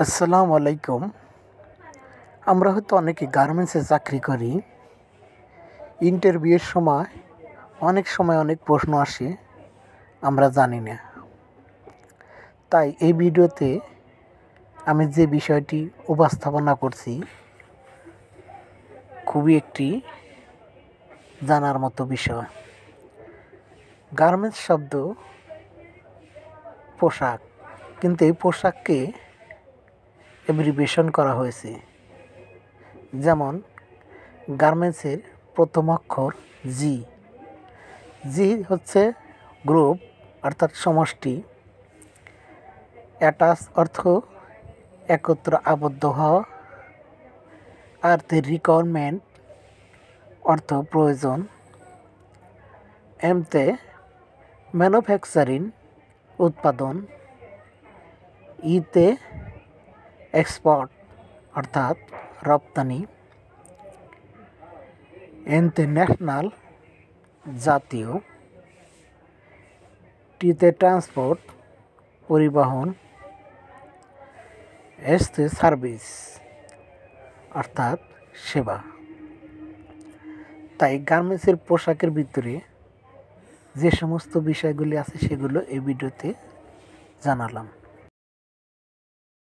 আসসালামু আলাইকুম। আমরা হয়তো অনেকে গার্মেন্টসে চাকরি করি। ইন্টারভিউয়ের সময় অনেক প্রশ্ন আসে, আমরা জানি না। তাই এই ভিডিওতে আমি যে বিষয়টি উপস্থাপনা করছি খুবই একটি জানার মতো বিষয়। গার্মেন্টস শব্দ পোশাক, কিন্তু এই পোশাককে অ্যাব্রিভিয়েশন করা হয়েছে। যেমন গার্মেন্টসের প্রথম অক্ষর জি। জি হচ্ছে গ্রুপ অর্থাৎ সমষ্টি। অ্যাটাচ অর্থ একত্র আবদ্ধ হওয়া। আর the requirement অর্থ প্রয়োজন। এমতে ম্যানুফ্যাকচারিং উৎপাদন। ইতে এক্সপোর্ট অর্থাৎ রপ্তানি। এনতে ন্যাশনাল জাতীয়। টিতে ট্রান্সপোর্ট পরিবহন। এসতে সার্ভিস অর্থাৎ সেবা। তাই গার্মেন্টসের পোশাকের ভিতরে যে সমস্ত বিষয়গুলি আছে সেগুলো এই ভিডিওতে জানালাম।